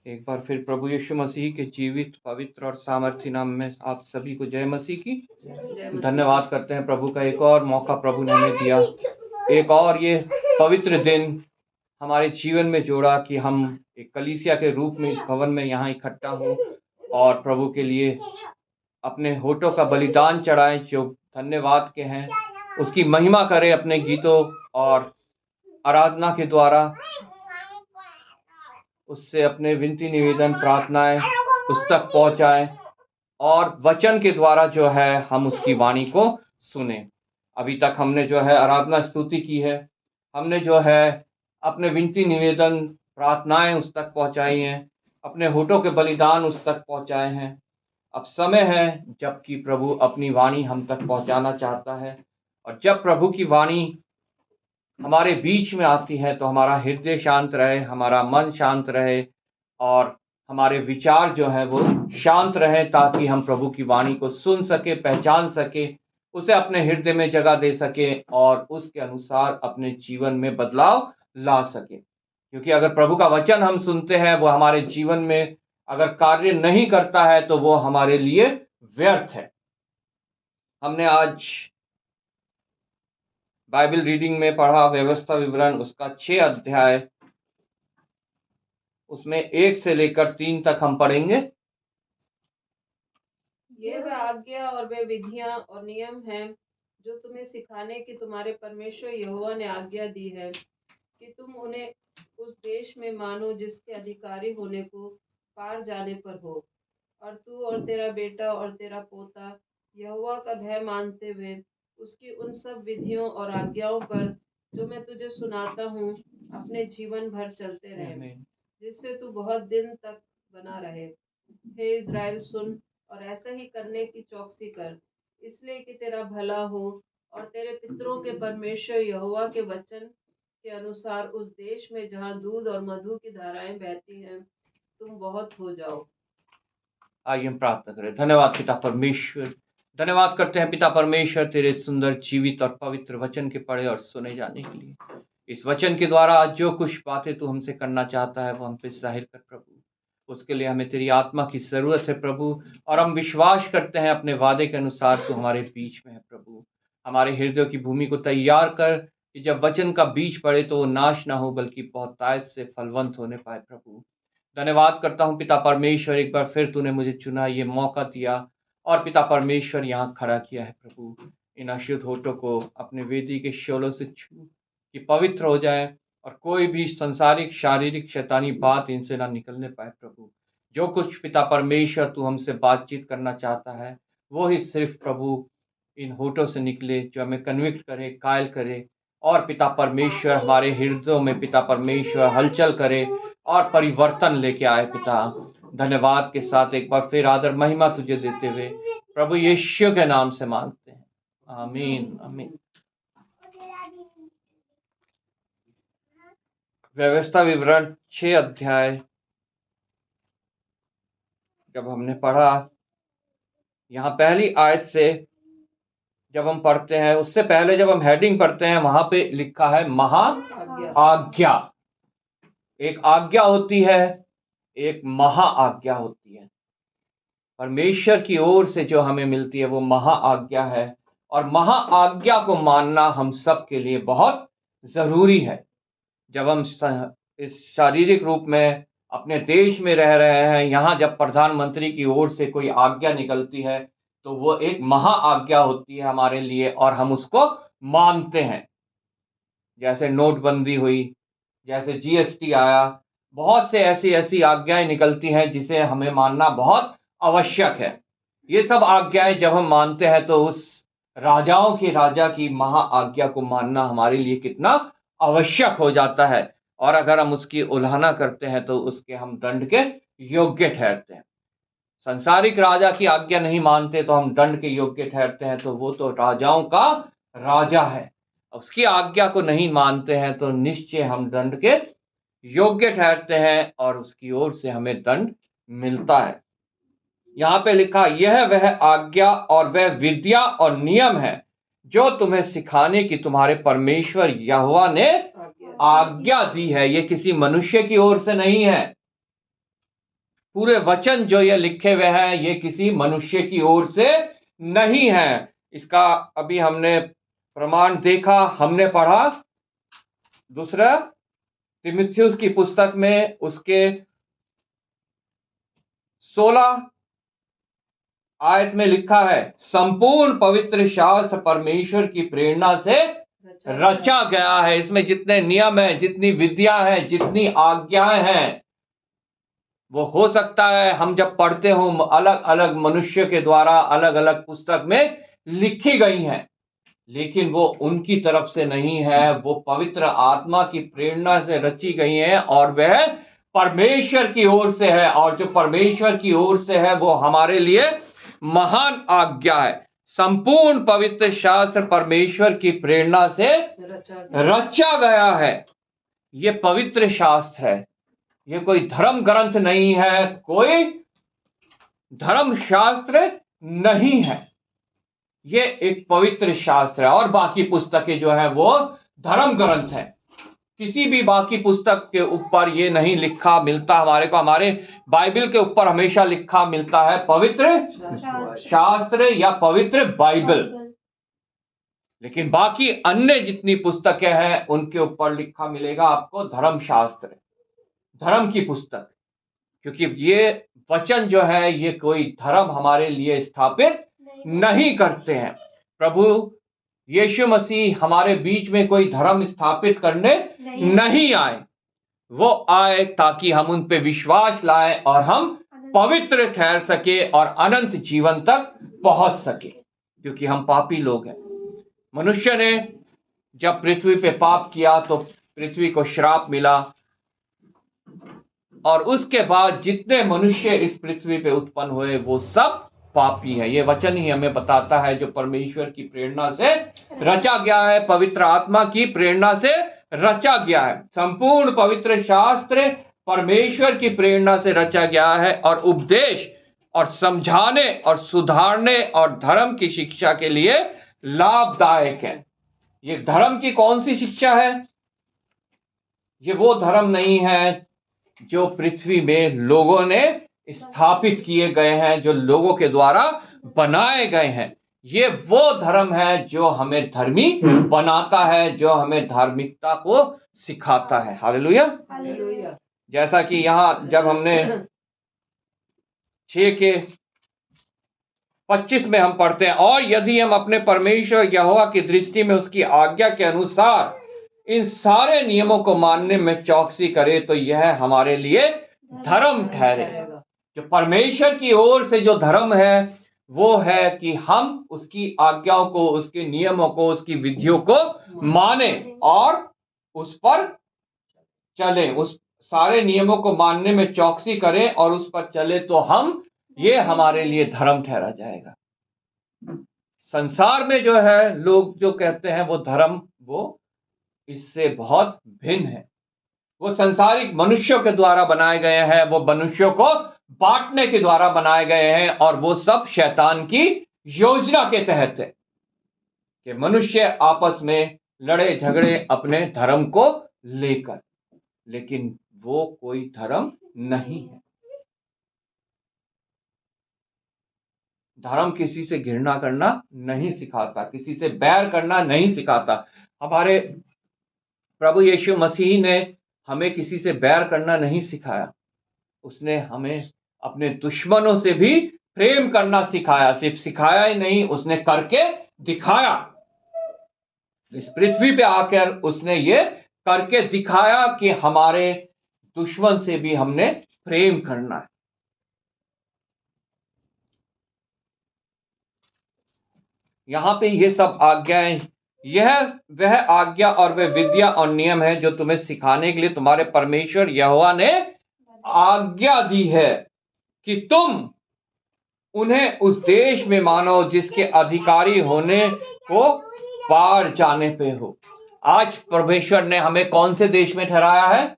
एक बार फिर प्रभु यीशु मसीह के जीवित, पवित्र और सामर्थी नाम में आप सभी को जय मसीह की। धन्यवाद करते हैं प्रभु का, एक और मौका प्रभु ने हमें दिया, एक और ये पवित्र दिन हमारे जीवन में जोड़ा कि हम एक कलीसिया के रूप में इस भवन में यहाँ इकट्ठा हो और प्रभु के लिए अपने होठों का बलिदान चढ़ाएं जो धन्यवाद के हैं, उसकी महिमा करें अपने गीतों और आराधना के द्वारा, उससे अपने विनती निवेदन प्रार्थनाएं उस तक पहुंचाएं और वचन के द्वारा जो है हम उसकी वाणी को सुने। अभी तक हमने जो है आराधना स्तुति की है, हमने जो है अपने विनती निवेदन प्रार्थनाएं उस तक पहुंचाई हैं, अपने होठों के बलिदान उस तक पहुंचाए हैं। अब समय है जबकि प्रभु अपनी वाणी हम तक पहुंचाना चाहता है, और जब प्रभु की वाणी हमारे बीच में आती है तो हमारा हृदय शांत रहे, हमारा मन शांत रहे और हमारे विचार जो है वो शांत रहे, ताकि हम प्रभु की वाणी को सुन सके, पहचान सके, उसे अपने हृदय में जगह दे सके और उसके अनुसार अपने जीवन में बदलाव ला सके। क्योंकि अगर प्रभु का वचन हम सुनते हैं, वो हमारे जीवन में अगर कार्य नहीं करता है तो वो हमारे लिए व्यर्थ है। हमने आज बाइबल रीडिंग में पढ़ा व्यवस्था विवरण, उसका 6 अध्याय, उसमें 1 से लेकर 3 तक हम पढ़ेंगे। ये वह आज्ञा और वे विधियां और नियम हैं जो तुम्हें सिखाने की तुम्हारे परमेश्वर यहोवा ने आज्ञा दी है, कि तुम उन्हें उस देश में मानो जिसके अधिकारी होने को पार जाने पर हो, और तू और तेरा बेटा और तेरा पोता यहोवा का भय मानते हुए उसकी उन सब विधियों और आज्ञाओं पर जो मैं तुझे सुनाता हूँ अपने जीवन भर चलते रहे, जिससे तू बहुत दिन तक बना रहे। हे इज़राइल, सुन और ऐसा ही करने की चौकसी कर, इसलिए कि तेरा भला हो और तेरे पितरों के परमेश्वर यहोवा के वचन के अनुसार उस देश में जहाँ दूध और मधु की धाराएं बहती हैं तुम बहुत हो जाओ। आइए हम प्रार्थना करें। धन्यवाद पिता परमेश्वर, धन्यवाद करते हैं पिता परमेश्वर तेरे सुंदर जीवित और पवित्र वचन के पढ़े और सुने जाने के लिए। इस वचन के द्वारा आज जो कुछ बातें तू हमसे करना चाहता है वो हम पे जाहिर कर प्रभु, उसके लिए हमें तेरी आत्मा की जरूरत है प्रभु, और हम विश्वास करते हैं अपने वादे के अनुसार तू हमारे बीच में है प्रभु। हमारे हृदय की भूमि को तैयार कर कि जब वचन का बीज पड़े तो वो नाश ना हो बल्कि बहुतायत से फलवंत होने पाए प्रभु। धन्यवाद करता हूँ पिता परमेश्वर, एक बार फिर तूने मुझे चुना, ये मौका दिया और पिता परमेश्वर यहाँ खड़ा किया है प्रभु। इन अशुद्ध होठों को अपने वेदी के शोलों से छू कि पवित्र हो जाए और कोई भी संसारिक शारीरिक शैतानी बात इनसे ना निकलने पाए प्रभु। जो कुछ पिता परमेश्वर तू हमसे बातचीत करना चाहता है वो ही सिर्फ प्रभु इन होठों से निकले, जो हमें कन्विक्ट करे, कायल करे, और पिता परमेश्वर हमारे हृदयों में पिता परमेश्वर हलचल करे और परिवर्तन लेके आए पिता। धन्यवाद के साथ एक बार फिर आदर महिमा तुझे देते हुए प्रभु यीशु के नाम से मांगते हैं, आमीन आमीन। व्यवस्था विवरण 6 अध्याय जब हमने पढ़ा, यहाँ पहली आयत से जब हम पढ़ते हैं, उससे पहले जब हम हेडिंग पढ़ते हैं वहां पे लिखा है महा आज्ञा। एक आज्ञा होती है, एक महा आज्ञा होती है। परमेश्वर की ओर से जो हमें मिलती है वो महा आज्ञा है, और महा आज्ञा को मानना हम सब के लिए बहुत जरूरी है। जब हम इस शारीरिक रूप में अपने देश में रह रहे हैं, यहाँ जब प्रधानमंत्री की ओर से कोई आज्ञा निकलती है तो वो एक महा आज्ञा होती है हमारे लिए, और हम उसको मानते हैं। जैसे नोटबंदी हुई, जैसे जीएसटी आया, बहुत से ऐसी ऐसी आज्ञाएं निकलती हैं जिसे हमें मानना बहुत आवश्यक है। ये सब आज्ञाएं जब हम मानते हैं तो उस राजाओं के राजा की महा आज्ञा को मानना हमारे लिए कितना आवश्यक हो जाता है, और अगर हम उसकी उल्लंघना करते हैं तो उसके हम दंड के योग्य ठहरते हैं। संसारिक राजा की आज्ञा नहीं मानते तो हम दंड के योग्य ठहरते हैं, तो वो तो राजाओं का राजा है। उसकी आज्ञा को नहीं मानते हैं तो निश्चय हम दंड के योग्य ठहरते हैं और उसकी ओर से हमें दंड मिलता है। यहाँ पे लिखा, यह वह आज्ञा और वह विद्या और नियम है जो तुम्हें सिखाने की तुम्हारे परमेश्वर यहोवा ने आज्ञा दी है। ये किसी मनुष्य की ओर से नहीं है, पूरे वचन जो ये लिखे हुए हैं ये किसी मनुष्य की ओर से नहीं है। इसका अभी हमने प्रमाण देखा, हमने पढ़ा। दूसरा तिमुथियुस की पुस्तक में उसके 16 आयत में लिखा है, संपूर्ण पवित्र शास्त्र परमेश्वर की प्रेरणा से रचा गया है। इसमें जितने नियम है, जितनी विद्या है, जितनी आज्ञाएं हैं, वो हो सकता है हम जब पढ़ते हो अलग अलग मनुष्य के द्वारा अलग अलग पुस्तक में लिखी गई हैं, लेकिन वो उनकी तरफ से नहीं है, वो पवित्र आत्मा की प्रेरणा से रची गई हैं और वह परमेश्वर की ओर से है। और जो परमेश्वर की ओर से है वो हमारे लिए महान आज्ञा है। संपूर्ण पवित्र शास्त्र परमेश्वर की प्रेरणा से रचा गया है। ये पवित्र शास्त्र है, ये कोई धर्म ग्रंथ नहीं है, कोई धर्म शास्त्र नहीं है, ये एक पवित्र शास्त्र है। और बाकी पुस्तकें जो है वो धर्म ग्रंथ है। किसी भी बाकी पुस्तक के ऊपर ये नहीं लिखा मिलता हमारे को। हमारे बाइबल के ऊपर हमेशा लिखा मिलता है पवित्र शास्त्र या पवित्र बाइबल। लेकिन बाकी अन्य जितनी पुस्तकें हैं उनके ऊपर लिखा मिलेगा आपको धर्म शास्त्र, धर्म की पुस्तक। क्योंकि ये वचन जो है ये कोई धर्म हमारे लिए स्थापित नहीं करते हैं। प्रभु यीशु मसीह हमारे बीच में कोई धर्म स्थापित करने नहीं आए। वो आए ताकि हम उन पे विश्वास लाएं और हम पवित्र ठहर सके और अनंत जीवन तक पहुंच सके, क्योंकि हम पापी लोग हैं। मनुष्य ने जब पृथ्वी पे पाप किया तो पृथ्वी को श्राप मिला, और उसके बाद जितने मनुष्य इस पृथ्वी पे उत्पन्न हुए वो सब पापी है। ये वचन ही हमें बताता है, जो परमेश्वर की प्रेरणा से रचा गया है, पवित्र आत्मा की प्रेरणा से रचा गया है। संपूर्ण पवित्र शास्त्र परमेश्वर की प्रेरणा से रचा गया है और उपदेश और समझाने और सुधारने और धर्म की शिक्षा के लिए लाभदायक है। ये धर्म की कौन सी शिक्षा है? ये वो धर्म नहीं है जो पृथ्वी में लोगों ने स्थापित किए गए हैं, जो लोगों के द्वारा बनाए गए हैं। ये वो धर्म है जो हमें धर्मी बनाता है, जो हमें धार्मिकता को सिखाता है। हालेलुया। जैसा कि यहां जब हमने 6:25 में हम पढ़ते हैं, और यदि हम अपने परमेश्वर यहोवा की दृष्टि में उसकी आज्ञा के अनुसार इन सारे नियमों को मानने में चौकसी करें तो यह हमारे लिए धर्म ठहरे। जो परमेश्वर की ओर से जो धर्म है वो है कि हम उसकी आज्ञाओं को, उसके नियमों को, उसकी विधियों को माने और उस पर चलें। उस सारे नियमों को मानने में चौकसी करें और उस पर चले तो ये हमारे लिए धर्म ठहरा जाएगा। संसार में जो है लोग जो कहते हैं वो धर्म, वो इससे बहुत भिन्न है। वो संसारिक मनुष्यों के द्वारा बनाए गए हैं, वो मनुष्यों को बांटने के द्वारा बनाए गए हैं, और वो सब शैतान की योजना के तहत है कि मनुष्य आपस में लड़े झगड़े अपने धर्म को लेकर। लेकिन वो कोई धर्म नहीं है। धर्म किसी से घृणा करना नहीं सिखाता, किसी से बैर करना नहीं सिखाता। हमारे प्रभु यीशु मसीह ने हमें किसी से बैर करना नहीं सिखाया, उसने हमें अपने दुश्मनों से भी प्रेम करना सिखाया। सिर्फ सिखाया ही नहीं, उसने करके दिखाया। इस पृथ्वी पे आकर उसने ये करके दिखाया कि हमारे दुश्मन से भी हमने प्रेम करना है। यहां पे ये सब आज्ञाएं, यह वह आज्ञा और वह विद्या और नियम है जो तुम्हें सिखाने के लिए तुम्हारे परमेश्वर यहोवा ने आज्ञा दी है कि तुम उन्हें उस देश में मानो जिसके अधिकारी होने को पार जाने पे हो। आज परमेश्वर ने हमें कौन से देश में ठहराया है?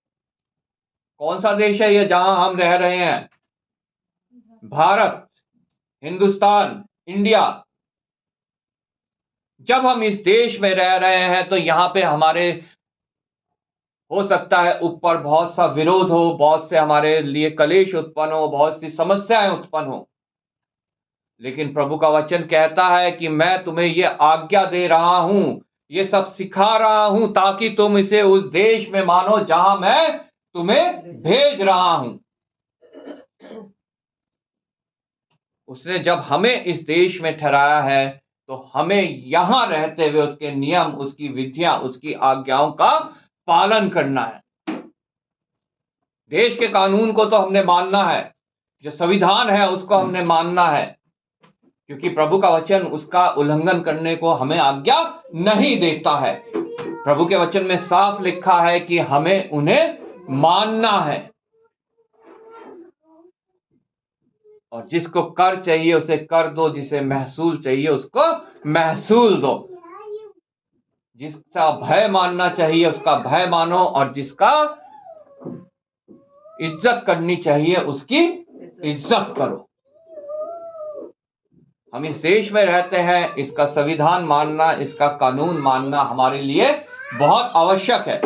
कौन सा देश है ये जहां हम रह रहे हैं? भारत, हिंदुस्तान, इंडिया। जब हम इस देश में रह रहे हैं तो यहाँ पे हमारे हो सकता है ऊपर बहुत सा विरोध हो, बहुत से हमारे लिए कलेश उत्पन्न हो, बहुत सी समस्याएं उत्पन्न हो, लेकिन प्रभु का वचन कहता है कि मैं तुम्हें ये आज्ञा दे रहा हूं, ये सब सिखा रहा हूं ताकि तुम इसे उस देश में मानो जहां मैं तुम्हें भेज रहा हूं। उसने जब हमें इस देश में ठहराया है तो हमें यहां रहते हुए उसके नियम, उसकी विधियां, उसकी आज्ञाओं का पालन करना है। देश के कानून को तो हमने मानना है, जो संविधान है उसको हमने मानना है, क्योंकि प्रभु का वचन उसका उल्लंघन करने को हमें आज्ञा नहीं देता है। प्रभु के वचन में साफ लिखा है कि हमें उन्हें मानना है, और जिसको कर चाहिए उसे कर दो, जिसे महसूल चाहिए उसको महसूल दो, जिसका भय मानना चाहिए उसका भय मानो, और जिसका इज्जत करनी चाहिए उसकी इज्जत करो। हम इस देश में रहते हैं, इसका संविधान मानना, इसका कानून मानना हमारे लिए बहुत आवश्यक है,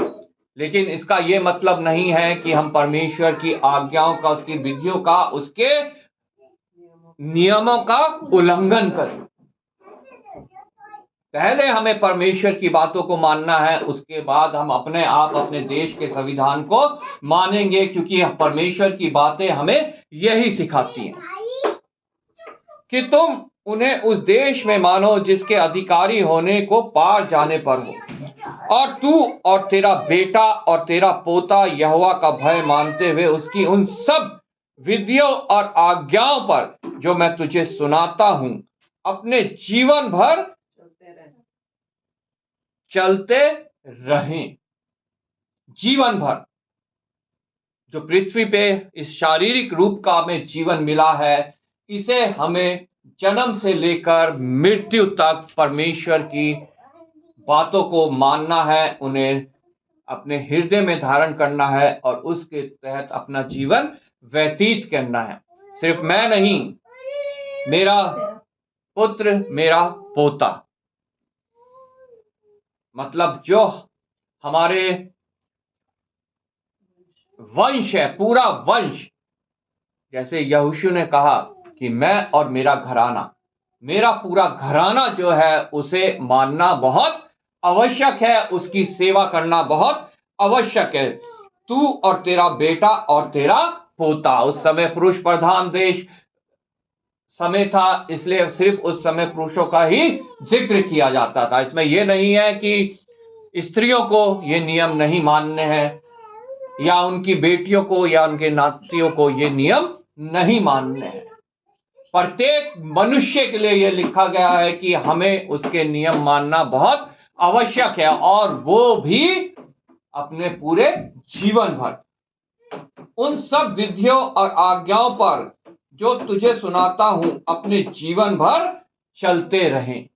लेकिन इसका यह मतलब नहीं है कि हम परमेश्वर की आज्ञाओं का, उसकी विधियों का, उसके नियमों का उल्लंघन करें। पहले हमें परमेश्वर की बातों को मानना है, उसके बाद हम अपने आप अपने देश के संविधान को मानेंगे, क्योंकि परमेश्वर की बातें हमें यही सिखाती हैं कि तुम उन्हें उस देश में मानो जिसके अधिकारी होने को पार जाने पर हो, और तू और तेरा बेटा और तेरा पोता यहोवा का भय मानते हुए उसकी उन सब विधियों और आज्ञाओं पर जो मैं तुझे सुनाता हूं अपने जीवन भर चलते रहें। जीवन भर, जो पृथ्वी पे इस शारीरिक रूप का हमें जीवन मिला है, इसे हमें जन्म से लेकर मृत्यु तक परमेश्वर की बातों को मानना है, उन्हें अपने हृदय में धारण करना है और उसके तहत अपना जीवन व्यतीत करना है। सिर्फ मैं नहीं, मेरा पुत्र, मेरा पोता, मतलब जो हमारे वंश है, पूरा वंश, जैसे यहोशू ने कहा कि मैं और मेरा घराना, मेरा पूरा घराना जो है उसे मानना बहुत आवश्यक है, उसकी सेवा करना बहुत आवश्यक है। तू और तेरा बेटा और तेरा पोता, उस समय पुरुष प्रधान देश समय था, इसलिए सिर्फ उस समय पुरुषों का ही जिक्र किया जाता था। इसमें यह नहीं है कि स्त्रियों को ये नियम नहीं मानने हैं, या उनकी बेटियों को या उनके नातियों को ये नियम नहीं मानने हैं। प्रत्येक मनुष्य के लिए यह लिखा गया है कि हमें उसके नियम मानना बहुत आवश्यक है, और वो भी अपने पूरे जीवन भर। उन सब विधियों और आज्ञाओं पर जो तुझे सुनाता हूं अपने जीवन भर चलते रहें।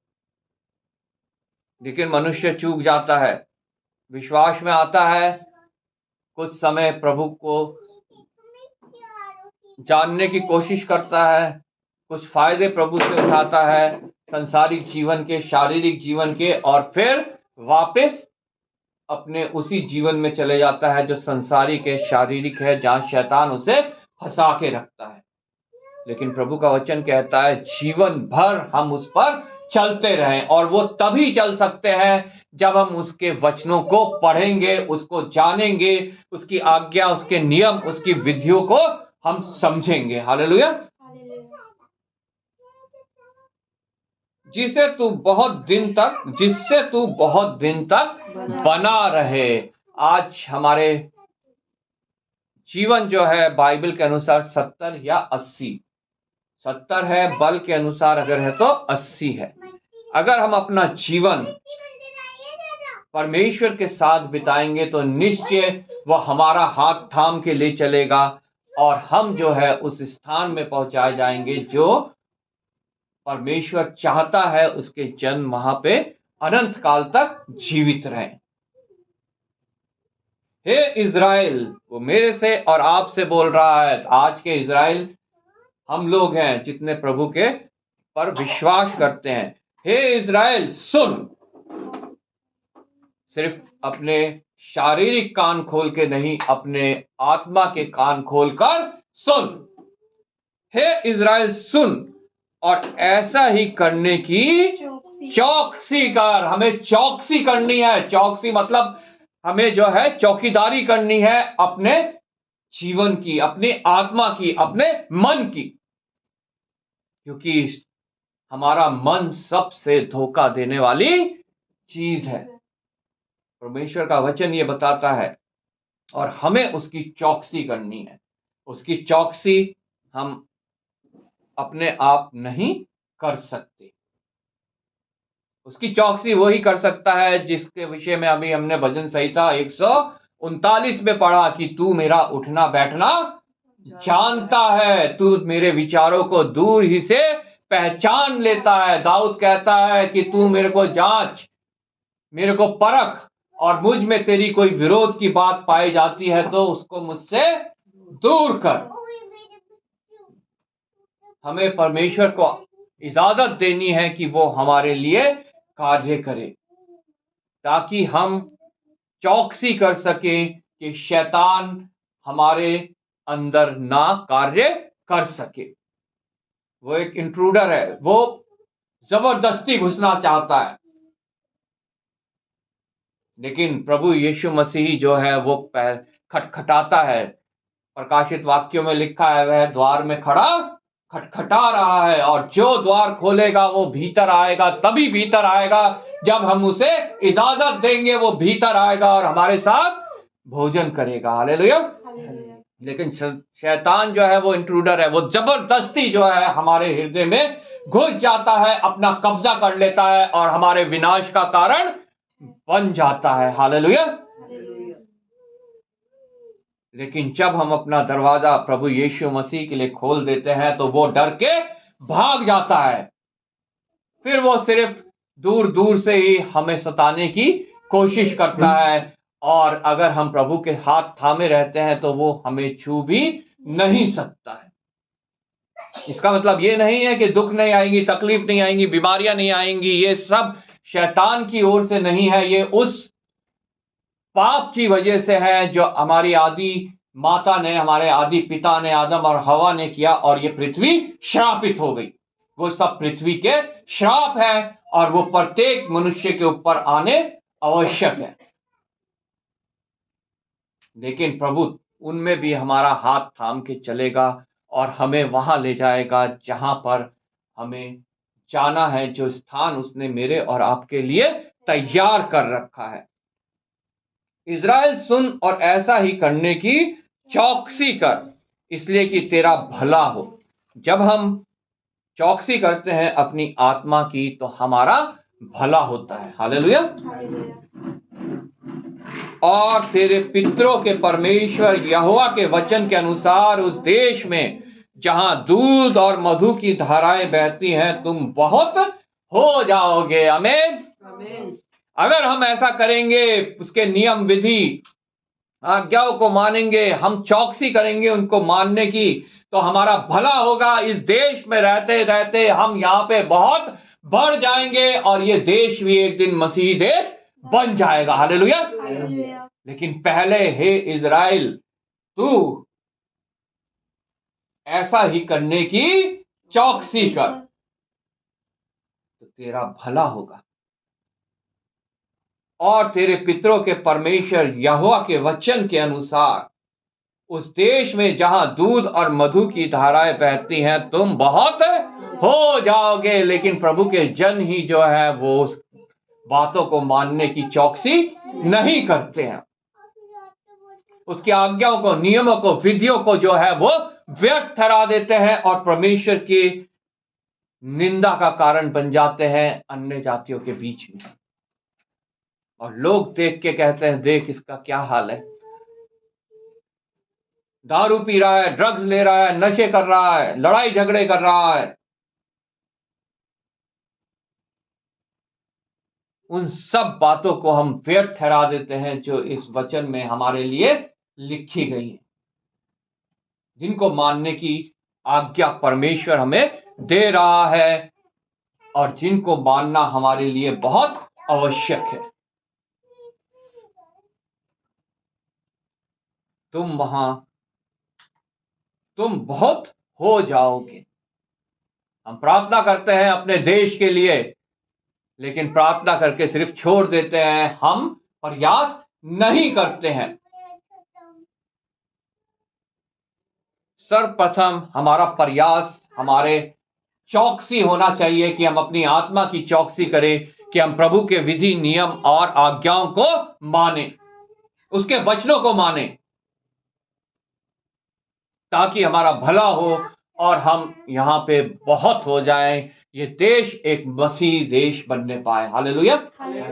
लेकिन मनुष्य चूक जाता है, विश्वास में आता है, कुछ समय प्रभु को जानने की कोशिश करता है, कुछ फायदे प्रभु से उठाता है, संसारिक जीवन के, शारीरिक जीवन के, और फिर वापस अपने उसी जीवन में चले जाता है जो संसारिक है, शारीरिक है, जहां शैतान उसे फंसा के रखता है। लेकिन प्रभु का वचन कहता है जीवन भर हम उस पर चलते रहें, और वो तभी चल सकते हैं जब हम उसके वचनों को पढ़ेंगे, उसको जानेंगे, उसकी आज्ञा, उसके नियम, उसकी विधियों को हम समझेंगे। हालेलुया। जिससे तू बहुत दिन तक बना रहे। आज हमारे जीवन जो है बाइबल के अनुसार 70 या 80, 70 है, बल के अनुसार अगर है तो 80 है। अगर हम अपना जीवन परमेश्वर के साथ बिताएंगे तो निश्चय वह हमारा हाथ थाम के ले चलेगा, और हम जो है उस स्थान में पहुंचाए जाएंगे जो परमेश्वर चाहता है उसके जन वहां पे अनंत काल तक जीवित रहें। हे इज़राइल, वो मेरे से और आपसे बोल रहा है। आज के इज़राइल हम लोग हैं जितने प्रभु के पर विश्वास करते हैं। हे इज़राइल सुन, सिर्फ अपने शारीरिक कान खोल के नहीं, अपने आत्मा के कान खोलकर सुन। हे इज़राइल सुन और ऐसा ही करने की चौकसी कर। हमें चौकसी करनी है। चौकसी मतलब हमें जो है चौकीदारी करनी है अपने जीवन की, अपनी आत्मा की, अपने मन की, क्योंकि हमारा मन सबसे धोखा देने वाली चीज है। परमेश्वर का वचन ये बताता है और हमें उसकी चौकसी करनी है। उसकी चौकसी हम अपने आप नहीं कर सकते। उसकी चौकसी वही कर सकता है जिसके विषय में अभी हमने भजन संहिता 139 में पढ़ा कि तू मेरा उठना बैठना जानता है, तू मेरे विचारों को दूर ही से पहचान लेता है। दाऊद कहता है कि तू मेरे को जांच, मेरे को परख, और मुझ में तेरी कोई विरोध की बात पाई जाती है तो उसको मुझसे दूर कर। हमें परमेश्वर को इजाजत देनी है कि वो हमारे लिए कार्य करे, ताकि हम चौकसी कर सके कि शैतान हमारे अंदर ना कार्य कर सके। वो एक इंट्रूडर है, वो जबरदस्ती घुसना चाहता है, लेकिन प्रभु यीशु मसीह जो है वो खटखटाता है। प्रकाशित वाक्यों में लिखा है वह द्वार में खड़ा खटखटा रहा है, और जो द्वार खोलेगा वो भीतर आएगा। तभी भीतर आएगा जब हम उसे इजाजत देंगे, वो भीतर आएगा और हमारे साथ भोजन करेगा। हालेलुया। लेकिन शैतान जो है वो इंट्रूडर है, वो जबरदस्ती जो है हमारे हृदय में घुस जाता है, अपना कब्जा कर लेता है और हमारे विनाश का कारण बन जाता है। हालेलुया। लेकिन जब हम अपना दरवाजा प्रभु यीशु मसीह के लिए खोल देते हैं तो वो डर के भाग जाता है। फिर वो सिर्फ दूर दूर से ही हमें सताने की कोशिश करता है, और अगर हम प्रभु के हाथ थामे रहते हैं तो वो हमें छू भी नहीं सकता है। इसका मतलब ये नहीं है कि दुख नहीं आएंगी, तकलीफ नहीं आएंगी, बीमारियां नहीं आएंगी। ये सब शैतान की ओर से नहीं है, ये उस पाप की वजह से है जो हमारी आदि माता ने, हमारे आदि पिता ने, आदम और हवा ने किया, और ये पृथ्वी श्रापित हो गई। वो सब पृथ्वी के श्राप है और वो प्रत्येक मनुष्य के ऊपर आने आवश्यक है। लेकिन प्रभु उनमें भी हमारा हाथ थाम के चलेगा और हमें वहां ले जाएगा जहां पर हमें जाना है, जो स्थान उसने मेरे और आपके लिए तैयार कर रखा है। इज़राइल सुन और ऐसा ही करने की चौकसी कर, इसलिए कि तेरा भला हो। जब हम चौकसी करते हैं अपनी आत्मा की तो हमारा भला होता है। हालेलुया। और तेरे पितरों के परमेश्वर यहोवा के वचन के अनुसार उस देश में जहां दूध और मधु की धाराएं बहती हैं तुम बहुत हो जाओगे। आमीन। अगर हम ऐसा करेंगे, उसके नियम विधि आज्ञाओं को मानेंगे, हम चौकसी करेंगे उनको मानने की, तो हमारा भला होगा। इस देश में रहते रहते हम यहाँ पे बहुत बढ़ जाएंगे और ये देश भी एक दिन मसीही देश बन जाएगा। हालेलुया। लेकिन पहले हे इज़राइल, तू ऐसा ही करने की चौकसी कर तो तेरा भला होगा। और तेरे पितरों के परमेश्वर यहोवा के वचन के अनुसार उस देश में जहां दूध और मधु की धाराएं बहती हैं तुम बहुत हो जाओगे। लेकिन प्रभु के जन ही जो है वो उस बातों को मानने की चौकसी नहीं करते हैं। उसकी आज्ञाओं को, नियमों को, विधियों को जो है वो व्यर्थ ठहरा देते हैं और परमेश्वर की निंदा का कारण बन जाते हैं अन्य जातियों के बीच में। और लोग देख के कहते हैं, देख इसका क्या हाल है, दारू पी रहा है, ड्रग्स ले रहा है, नशे कर रहा है, लड़ाई झगड़े कर रहा है। उन सब बातों को हम व्यर्थ ठहरा देते हैं जो इस वचन में हमारे लिए लिखी गई है, जिनको मानने की आज्ञा परमेश्वर हमें दे रहा है और जिनको मानना हमारे लिए बहुत आवश्यक है। तुम बहुत हो जाओगे। हम प्रार्थना करते हैं अपने देश के लिए, लेकिन प्रार्थना करके सिर्फ छोड़ देते हैं, हम प्रयास नहीं करते हैं। सर्वप्रथम हमारा प्रयास, हमारे चौकसी होना चाहिए कि हम अपनी आत्मा की चौकसी करें, कि हम प्रभु के विधि, नियम और आज्ञाओं को माने, उसके वचनों को माने, ताकि हमारा भला हो और हम यहाँ पे बहुत हो जाएं, ये देश एक मसीही देश बनने पाए। हालेलुया।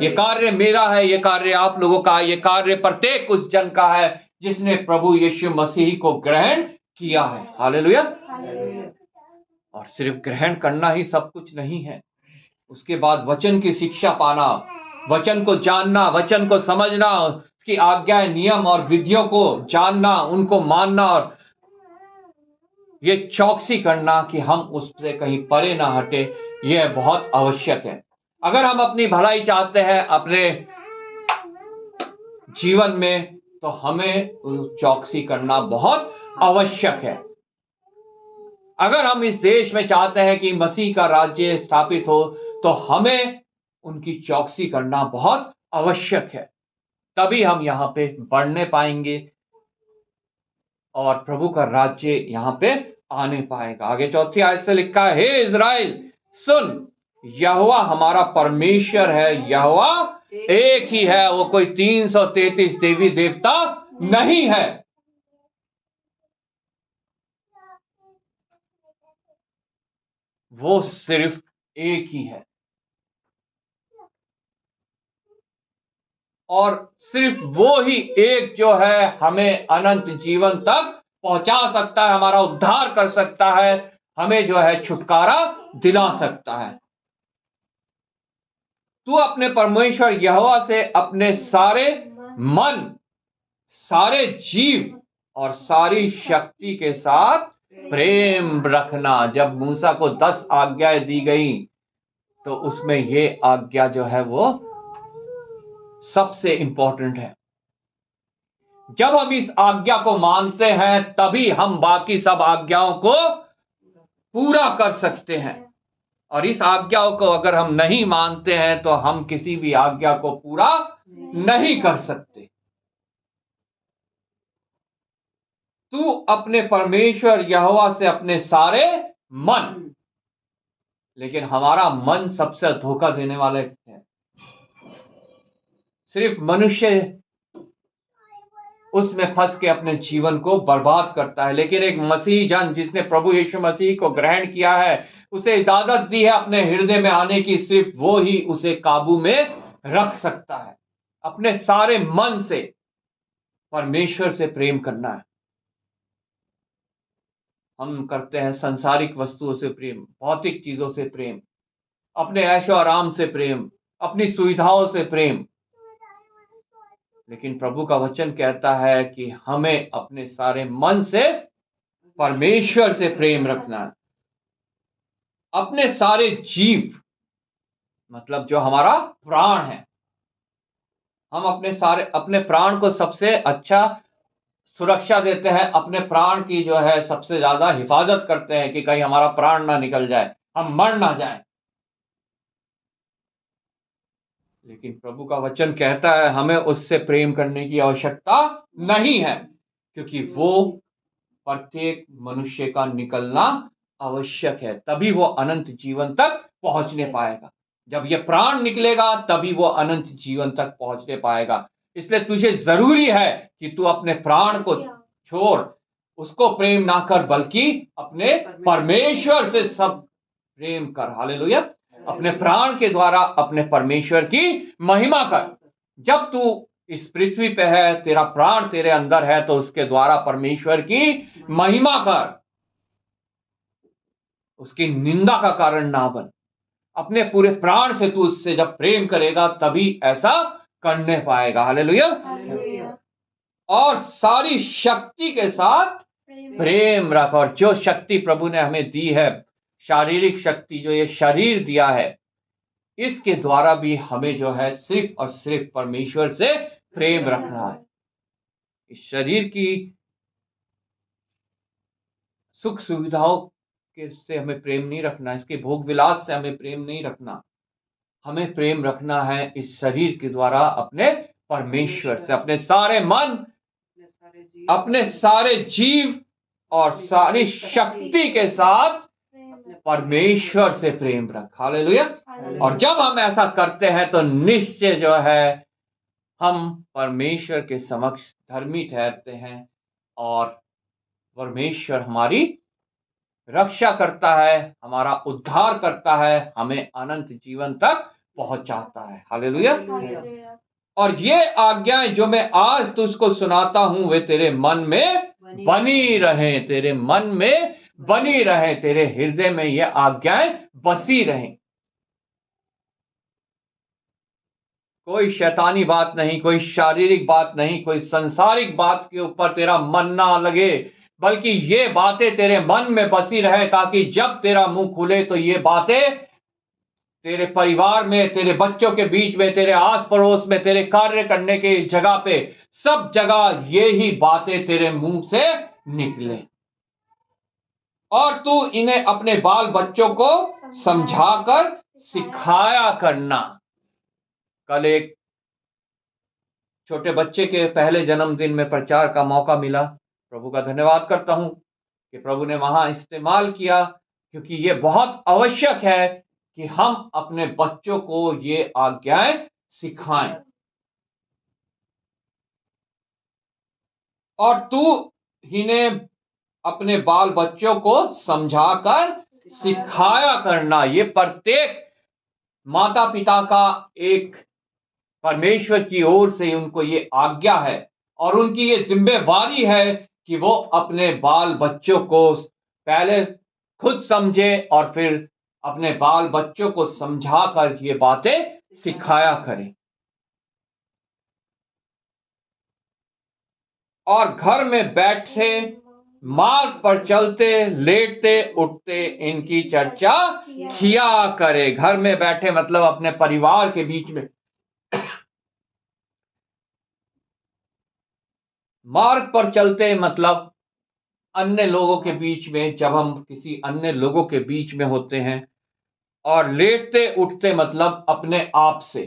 ये कार्य मेरा है, ये कार्य आप लोगों का है, ये कार्य प्रत्येक उस जन का है जिसने प्रभु यीशु मसीह को ग्रहण किया है। हालेलुया। और सिर्फ ग्रहण करना ही सब कुछ नहीं है, उसके बाद वचन की शिक्षा पाना, वचन को जानना, वचन को समझना, उसकी आज्ञाएं, नियम और विधियों को जानना, उनको मानना, और ये चौकसी करना कि हम उससे कहीं परे ना हटे, यह बहुत आवश्यक है। अगर हम अपनी भलाई चाहते हैं अपने जीवन में, तो हमें चौकसी करना बहुत आवश्यक है। अगर हम इस देश में चाहते हैं कि मसीह का राज्य स्थापित हो, तो हमें उनकी चौकसी करना बहुत आवश्यक है। तभी हम यहाँ पे बढ़ने पाएंगे और प्रभु का राज्य यहाँ पे आने पाएगा। आगे 4 आयत से लिखा है, हे इज़राइल सुन, यहोवा हमारा परमेश्वर है, यहोवा एक ही है, वो कोई 333 देवी देवता नहीं है। वो सिर्फ एक ही है, और सिर्फ वो ही एक जो है हमें अनंत जीवन तक पहुंचा सकता है, हमारा उद्धार कर सकता है, हमें जो है छुटकारा दिला सकता है। तू अपने परमेश्वर यहोवा से अपने सारे मन, सारे जीव और सारी शक्ति के साथ प्रेम रखना। जब मूसा को 10 आज्ञाएं दी गई, तो उसमें ये आज्ञा जो है वो सबसे इंपॉर्टेंट है। जब हम इस आज्ञा को मानते हैं, तभी हम बाकी सब आज्ञाओं को पूरा कर सकते हैं। और इस आज्ञाओं को अगर हम नहीं मानते हैं, तो हम किसी भी आज्ञा को पूरा नहीं कर सकते। तू अपने परमेश्वर यहोवा से अपने सारे मन, लेकिन हमारा मन सबसे धोखा देने वाले है। सिर्फ मनुष्य उसमें फंस के अपने जीवन को बर्बाद करता है, लेकिन एक मसीही जन जिसने प्रभु यीशु मसीह को ग्रहण किया है, उसे इजाजत दी है अपने हृदय में आने की, सिर्फ वो ही उसे काबू में रख सकता है। अपने सारे मन से परमेश्वर से प्रेम करना है। हम करते हैं संसारिक वस्तुओं से प्रेम, भौतिक चीजों से प्रेम, अपने ऐशो आराम से प्रेम, अपनी सुविधाओं से प्रेम, लेकिन प्रभु का वचन कहता है कि हमें अपने सारे मन से परमेश्वर से प्रेम रखना है। अपने सारे जीव, मतलब जो हमारा प्राण है, हम अपने प्राण को सबसे अच्छा सुरक्षा देते हैं, अपने प्राण की जो है सबसे ज्यादा हिफाजत करते हैं कि कहीं हमारा प्राण ना निकल जाए, हम मर ना जाए। लेकिन प्रभु का वचन कहता है हमें उससे प्रेम करने की आवश्यकता नहीं है, क्योंकि वो प्रत्येक मनुष्य का निकलना आवश्यक है, तभी वो अनंत जीवन तक पहुंचने पाएगा। जब ये प्राण निकलेगा, तभी वो अनंत जीवन तक पहुंचने पाएगा। इसलिए तुझे जरूरी है कि तू अपने प्राण को छोड़, उसको प्रेम ना कर, बल्कि अपने परमेश्वर से सब प्रेम कर। हालेलुया। अपने प्राण के द्वारा अपने परमेश्वर की महिमा कर। जब तू इस पृथ्वी पे है, तेरा प्राण तेरे अंदर है, तो उसके द्वारा परमेश्वर की महिमा कर, उसकी निंदा का कारण ना बन। अपने पूरे प्राण से तू उससे जब प्रेम करेगा, तभी ऐसा करने पाएगा। हालेलुया। और सारी शक्ति के साथ प्रेम रख। और जो शक्ति प्रभु ने हमें दी है, शारीरिक शक्ति, जो ये शरीर दिया है, इसके द्वारा भी हमें जो है सिर्फ और सिर्फ परमेश्वर से प्रेम रखना है। इस शरीर की सुख सुविधाओं के से हमें प्रेम नहीं रखना, इसके भोग विलास से हमें प्रेम नहीं रखना। हमें प्रेम रखना है इस शरीर के द्वारा अपने परमेश्वर से, अपने सारे मन, अपने सारे जीव और सारी शक्ति के साथ परमेश्वर से प्रेम रख। हालेलुया। और जब हम ऐसा करते हैं तो निश्चय जो है हम परमेश्वर के समक्ष धर्मी ठहरते हैं और परमेश्वर हमारी रक्षा करता है, हमारा उद्धार करता है, हमें अनंत जीवन तक पहुंचाता है। हालेलुया। और ये आज्ञाएं जो मैं आज तुझको सुनाता हूं वे तेरे मन में बनी रहें, तेरे मन में बनी रहें, तेरे हृदय में ये आज्ञाएं बसी रहें। कोई शैतानी बात नहीं, कोई शारीरिक बात नहीं, कोई संसारिक बात के ऊपर तेरा मन ना लगे, बल्कि ये बातें तेरे मन में बसी रहे, ताकि जब तेरा मुंह खुले तो ये बातें तेरे परिवार में, तेरे बच्चों के बीच में, तेरे आस पड़ोस में, तेरे कार्य करने के जगह पे, सब जगह ये ही बातें तेरे मुंह से निकले। और तू इन्हें अपने बाल बच्चों को समझाकर सिखाया करना। कल एक छोटे बच्चे के पहले जन्मदिन में प्रचार का मौका मिला। प्रभु का धन्यवाद करता हूं कि प्रभु ने वहां इस्तेमाल किया, क्योंकि ये बहुत आवश्यक है कि हम अपने बच्चों को ये आज्ञाएं सिखाएं। और तू इन्हें अपने बाल बच्चों को समझाकर सिखाया करना। ये प्रत्येक माता पिता का एक परमेश्वर की ओर से उनको ये आज्ञा है और उनकी ये जिम्मेवारी है कि वो अपने बाल बच्चों को पहले खुद समझे और फिर अपने बाल बच्चों को समझाकर ये बातें सिखाया करें। और घर में बैठे, मार्ग पर चलते, लेटते उठते इनकी चर्चा किया करे। घर में बैठे मतलब अपने परिवार के बीच में, मार्ग पर चलते मतलब अन्य लोगों के बीच में, जब हम किसी अन्य लोगों के बीच में होते हैं। और लेटते उठते मतलब अपने आप से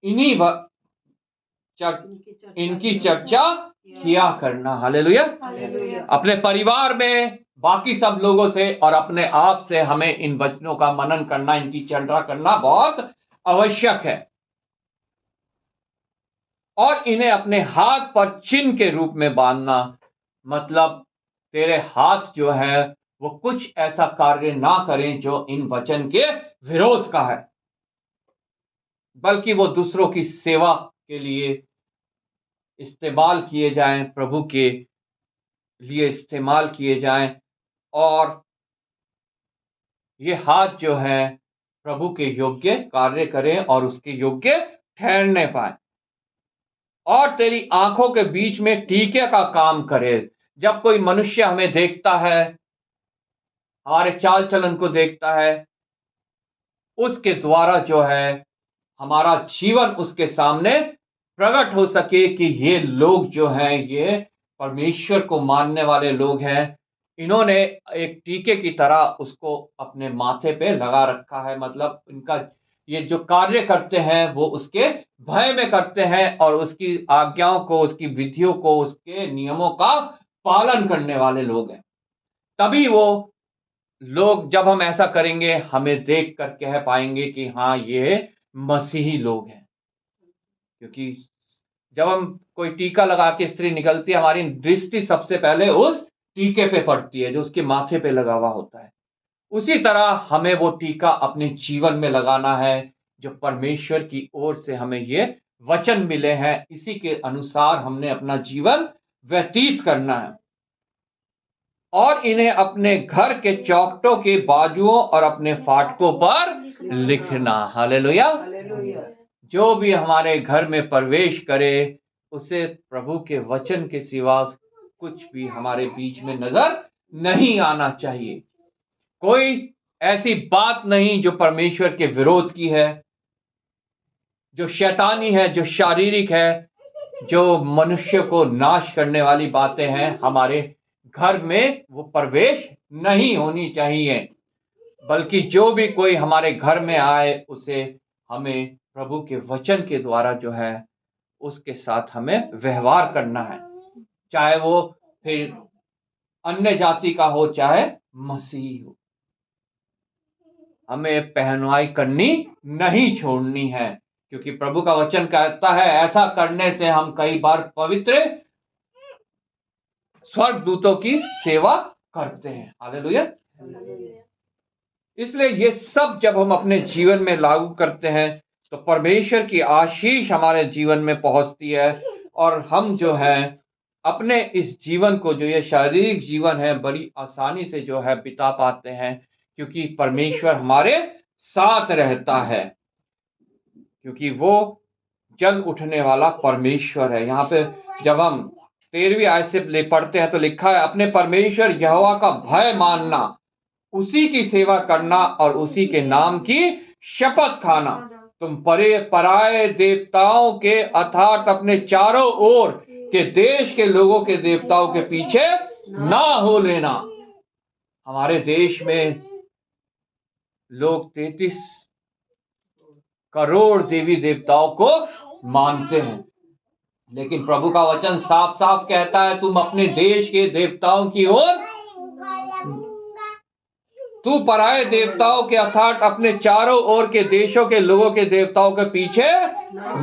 इन्हीं इनकी चर्चा किया करना। हालेलुया। अपने परिवार में बाकी सब लोगों से और अपने आप से हमें इन वचनों का मनन करना, इनकी चर्चा करना बहुत आवश्यक है। और इन्हें अपने हाथ पर चिन्ह के रूप में बांधना, मतलब तेरे हाथ जो है वो कुछ ऐसा कार्य ना करें जो इन वचन के विरोध का है, बल्कि वो दूसरों की सेवा के लिए इस्तेमाल किए जाएं, प्रभु के लिए इस्तेमाल किए जाएं। और ये हाथ जो है प्रभु के योग्य कार्य करें और उसके योग्य ठहरने पाए। और तेरी आंखों के बीच में टीके का काम करे। जब कोई मनुष्य हमें देखता है, हमारे चाल चलन को देखता है, उसके द्वारा जो है हमारा जीवन उसके सामने प्रकट हो सके कि ये लोग जो हैं ये परमेश्वर को मानने वाले लोग हैं। इन्होंने एक टीके की तरह उसको अपने माथे पे लगा रखा है, मतलब इनका ये जो कार्य करते हैं वो उसके भय में करते हैं और उसकी आज्ञाओं को, उसकी विधियों को, उसके नियमों का पालन करने वाले लोग हैं। तभी वो लोग, जब हम ऐसा करेंगे, हमें देख कर कह पाएंगे कि हाँ ये मसीही लोग हैं। क्योंकि जब हम कोई टीका लगा के स्त्री निकलती है, हमारी दृष्टि सबसे पहले उस टीके पे पड़ती है जो उसके माथे पे लगा हुआ होता है। उसी तरह हमें वो टीका अपने जीवन में लगाना है जो परमेश्वर की ओर से हमें ये वचन मिले हैं, इसी के अनुसार हमने अपना जीवन व्यतीत करना है। और इन्हें अपने घर के चौखटों के बाजुओं और अपने फाटकों पर लिखना। हालेलुया। जो भी हमारे घर में प्रवेश करे उसे प्रभु के वचन के सिवा कुछ भी हमारे बीच में नजर नहीं आना चाहिए। कोई ऐसी बात नहीं जो परमेश्वर के विरोध की है, जो शैतानी है, जो शारीरिक है, जो मनुष्य को नाश करने वाली बातें हैं, हमारे घर में वो प्रवेश नहीं होनी चाहिए, बल्कि जो भी कोई हमारे घर में आए उसे हमें प्रभु के वचन के द्वारा जो है उसके साथ हमें व्यवहार करना है, चाहे वो फिर अन्य जाति का हो चाहे मसीही हो। हमें पहनवाई करनी नहीं छोड़नी है, क्योंकि प्रभु का वचन कहता है ऐसा करने से हम कई बार पवित्र स्वर्गदूतों की सेवा करते हैं। हालेलुया। इसलिए ये सब जब हम अपने जीवन में लागू करते हैं तो परमेश्वर की आशीष हमारे जीवन में पहुंचती है, और हम जो है अपने इस जीवन को, जो ये शारीरिक जीवन है, बड़ी आसानी से जो है बिता पाते हैं, क्योंकि परमेश्वर हमारे साथ रहता है, क्योंकि वो जल उठने वाला परमेश्वर है। यहाँ पे जब हम 13वीं आयत से ले पढ़ते हैं तो लिखा है, अपने परमेश्वर यहोवा का भय मानना, उसी की सेवा करना और उसी के नाम की शपथ खाना। तुम पराये देवताओं के अर्थात अपने चारों ओर के देश के लोगों के देवताओं के पीछे ना हो लेना। हमारे देश में लोग 33 करोड़ देवी देवताओं को मानते हैं, लेकिन प्रभु का वचन साफ साफ कहता है, तुम अपने देश के देवताओं की ओर, तू पराये देवताओं के अर्थात अपने चारों ओर के देशों के लोगों के देवताओं के पीछे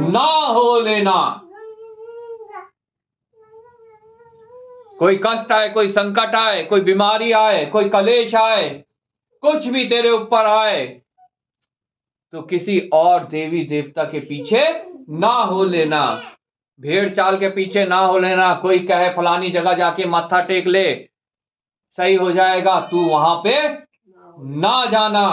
ना हो लेना। कोई कष्ट आए, कोई संकट आए, कोई बीमारी आए, कोई कलेश आए, कुछ भी तेरे ऊपर आए, तो किसी और देवी देवता के पीछे ना हो लेना, भेड़ चाल के पीछे ना हो लेना। कोई कहे फलानी जगह जाके माथा टेक ले, सही हो जाएगा, तू वहां पे ना जाना,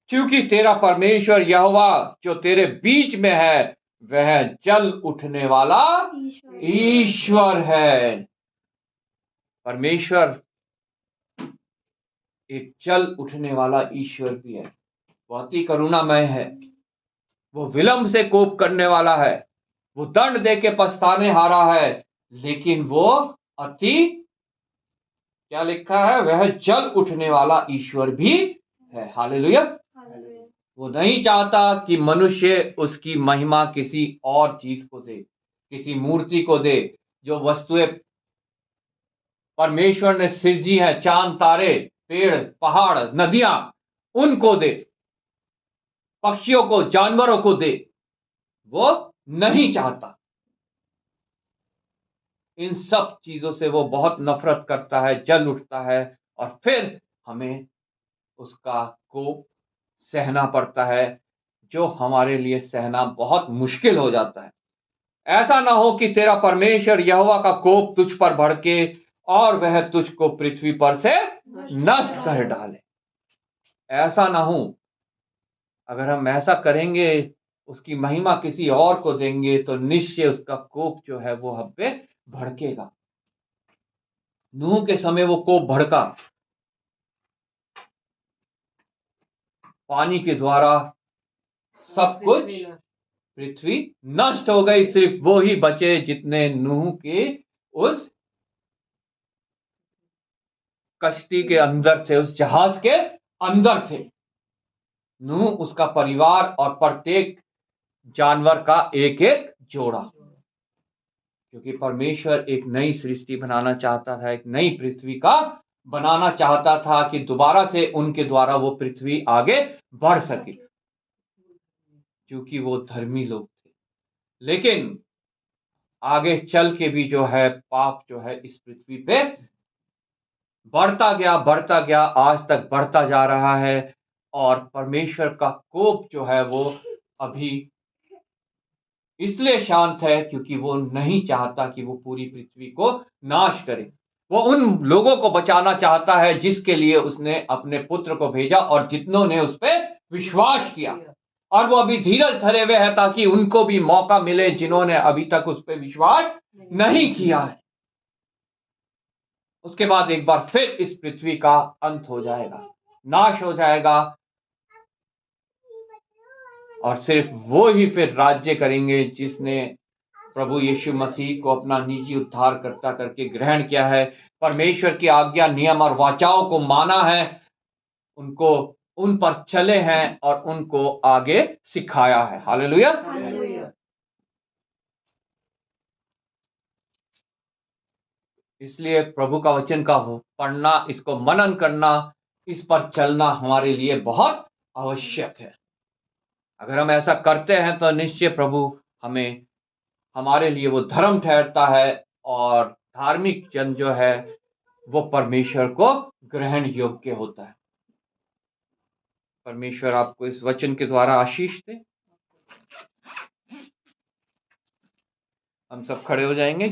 क्योंकि तेरा परमेश्वर यहोवा जो तेरे बीच में है वह जल उठने वाला ईश्वर है। परमेश्वर एक जल उठने वाला ईश्वर भी है, बहुत ही करुणामय है। वो विलंब से कोप करने वाला है, वो दंड दे के पछताने हारा है, लेकिन वो अति, क्या लिखा है, वह जल उठने वाला ईश्वर भी है। हालेलुया। वो नहीं चाहता कि मनुष्य उसकी महिमा किसी और चीज को दे, किसी मूर्ति को दे। जो वस्तुएं परमेश्वर ने सृजी है, चांद तारे, पेड़ पहाड़ नदियां, उनको दे, पक्षियों को जानवरों को दे, वो नहीं चाहता। इन सब चीजों से वो बहुत नफरत करता है, जल उठता है, और फिर हमें उसका कोप सहना पड़ता है, जो हमारे लिए सहना बहुत मुश्किल हो जाता है। ऐसा ना हो कि तेरा परमेश्वर यहोवा का कोप तुझ पर भड़के और वह तुझको पृथ्वी पर से नष्ट कर डाले। ऐसा ना हो। अगर हम ऐसा करेंगे, उसकी महिमा किसी और को देंगे, तो निश्चय उसका कोप जो है वो हम पे भड़केगा। नूह के समय वो कोप भड़का, पानी के द्वारा सब कुछ, पृथ्वी नष्ट हो गई, सिर्फ वो ही बचे जितने नूह के उस कश्ती के अंदर थे, उस जहाज के अंदर थे। नूह, उसका परिवार और प्रत्येक जानवर का एक एक जोड़ा, क्योंकि परमेश्वर एक नई सृष्टि बनाना चाहता था, एक नई पृथ्वी का बनाना चाहता था कि दोबारा से उनके द्वारा वो पृथ्वी आगे बढ़ सके, क्योंकि वो धर्मी लोग थे। लेकिन आगे चल के भी जो है पाप जो है इस पृथ्वी पे बढ़ता गया, आज तक बढ़ता जा रहा है, और परमेश्वर का कोप जो है वो अभी इसलिए शांत है क्योंकि वो नहीं चाहता कि वो पूरी पृथ्वी को नाश करे। वो उन लोगों को बचाना चाहता है जिसके लिए उसने अपने पुत्र को भेजा, और जितनों ने उस पर विश्वास किया, और वो अभी धीरज धरे हुए है ताकि उनको भी मौका मिले जिन्होंने अभी तक उस पर विश्वास नहीं किया है। उसके बाद एक बार फिर इस पृथ्वी का अंत हो जाएगा, नाश हो जाएगा, और सिर्फ वो ही फिर राज्य करेंगे जिसने प्रभु यीशु मसीह को अपना निजी उद्धारकर्ता करके ग्रहण किया है, परमेश्वर की आज्ञा, नियम और वाचाओं को माना है, उनको उन पर चले हैं और उनको आगे सिखाया है। हालेलुया। हालेलुया। इसलिए प्रभु का वचन का पढ़ना, इसको मनन करना, इस पर चलना हमारे लिए बहुत आवश्यक है। अगर हम ऐसा करते हैं तो निश्चय प्रभु हमें, हमारे लिए वो धर्म ठहरता है और धार्मिक जन जो है वो परमेश्वर को ग्रहण योग्य होता है। परमेश्वर आपको इस वचन के द्वारा आशीष दे। हम सब खड़े हो जाएंगे।